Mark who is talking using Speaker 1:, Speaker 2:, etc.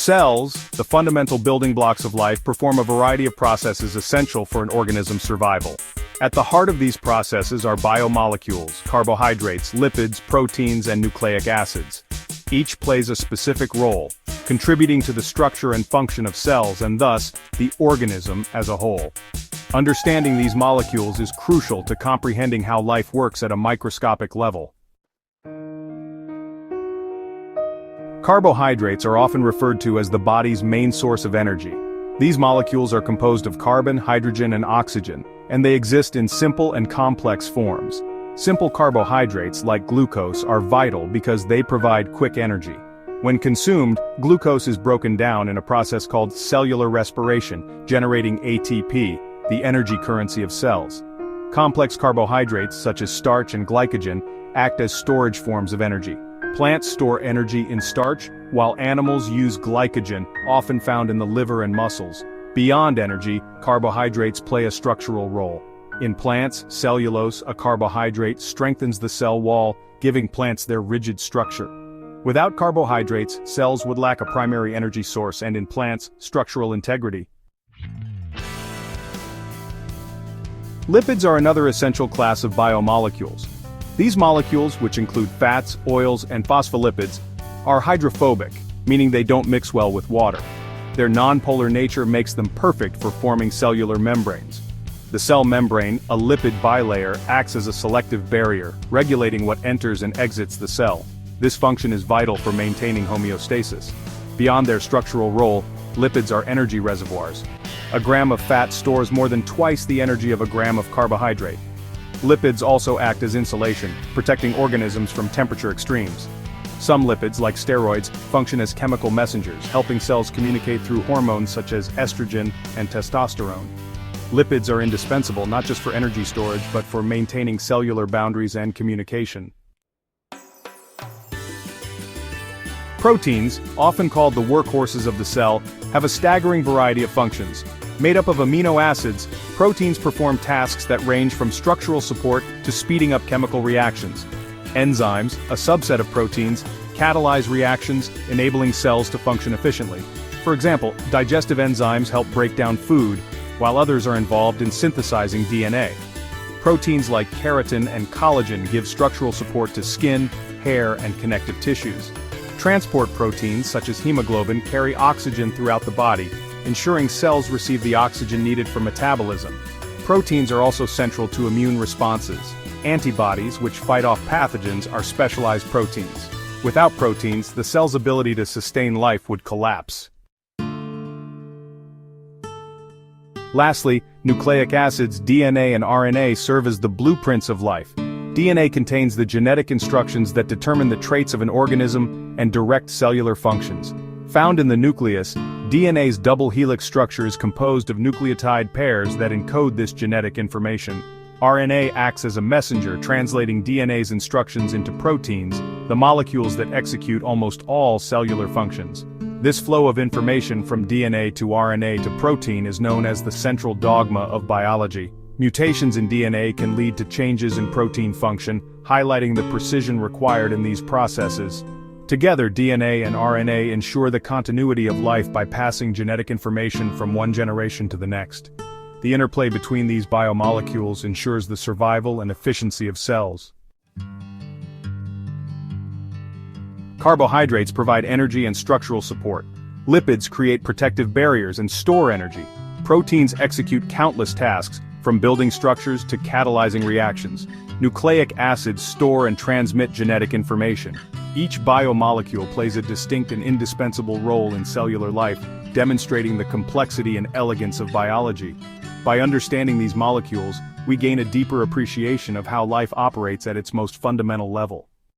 Speaker 1: Cells, the fundamental building blocks of life, perform a variety of processes essential for an organism's survival. At the heart of these processes are biomolecules, carbohydrates, lipids, proteins, and nucleic acids. Each plays a specific role, contributing to the structure and function of cells and thus, the organism as a whole. Understanding these molecules is crucial to comprehending how life works at a microscopic level. Carbohydrates are often referred to as the body's main source of energy. These molecules are composed of carbon, hydrogen, and oxygen, and they exist in simple and complex forms. Simple carbohydrates, like glucose, are vital because they provide quick energy. When consumed, glucose is broken down in a process called cellular respiration, generating ATP, the energy currency of cells. Complex carbohydrates, such as starch and glycogen, act as storage forms of energy. Plants store energy in starch, while animals use glycogen, often found in the liver and muscles. Beyond energy, carbohydrates play a structural role. In plants, cellulose, a carbohydrate, strengthens the cell wall, giving plants their rigid structure. Without carbohydrates, cells would lack a primary energy source and in plants, structural integrity. Lipids are another essential class of biomolecules. These molecules, which include fats, oils, and phospholipids, are hydrophobic, meaning they don't mix well with water. Their nonpolar nature makes them perfect for forming cellular membranes. The cell membrane, a lipid bilayer, acts as a selective barrier, regulating what enters and exits the cell. This function is vital for maintaining homeostasis. Beyond their structural role, lipids are energy reservoirs. A gram of fat stores more than twice the energy of a gram of carbohydrate. Lipids also act as insulation, protecting organisms from temperature extremes. Some lipids, like steroids, function as chemical messengers, helping cells communicate through hormones such as estrogen and testosterone. Lipids are indispensable not just for energy storage but for maintaining cellular boundaries and communication. Proteins, often called the workhorses of the cell, have a staggering variety of functions. Made up of amino acids, proteins perform tasks that range from structural support to speeding up chemical reactions. Enzymes, a subset of proteins, catalyze reactions, enabling cells to function efficiently. For example, digestive enzymes help break down food, while others are involved in synthesizing DNA. Proteins like keratin and collagen give structural support to skin, hair, and connective tissues. Transport proteins, such as hemoglobin, carry oxygen throughout the body, ensuring cells receive the oxygen needed for metabolism. Proteins are also central to immune responses. Antibodies, which fight off pathogens, are specialized proteins. Without proteins, the cell's ability to sustain life would collapse. Lastly, nucleic acids, DNA and RNA serve as the blueprints of life. DNA contains the genetic instructions that determine the traits of an organism and direct cellular functions. Found in the nucleus, DNA's double helix structure is composed of nucleotide pairs that encode this genetic information. RNA acts as a messenger, translating DNA's instructions into proteins, the molecules that execute almost all cellular functions. This flow of information from DNA to RNA to protein is known as the central dogma of biology. Mutations in DNA can lead to changes in protein function, highlighting the precision required in these processes. Together, DNA and RNA ensure the continuity of life by passing genetic information from one generation to the next. The interplay between these biomolecules ensures the survival and efficiency of cells. Carbohydrates provide energy and structural support. Lipids create protective barriers and store energy. Proteins execute countless tasks, from building structures to catalyzing reactions. Nucleic acids store and transmit genetic information. Each biomolecule plays a distinct and indispensable role in cellular life, demonstrating the complexity and elegance of biology. By understanding these molecules, we gain a deeper appreciation of how life operates at its most fundamental level.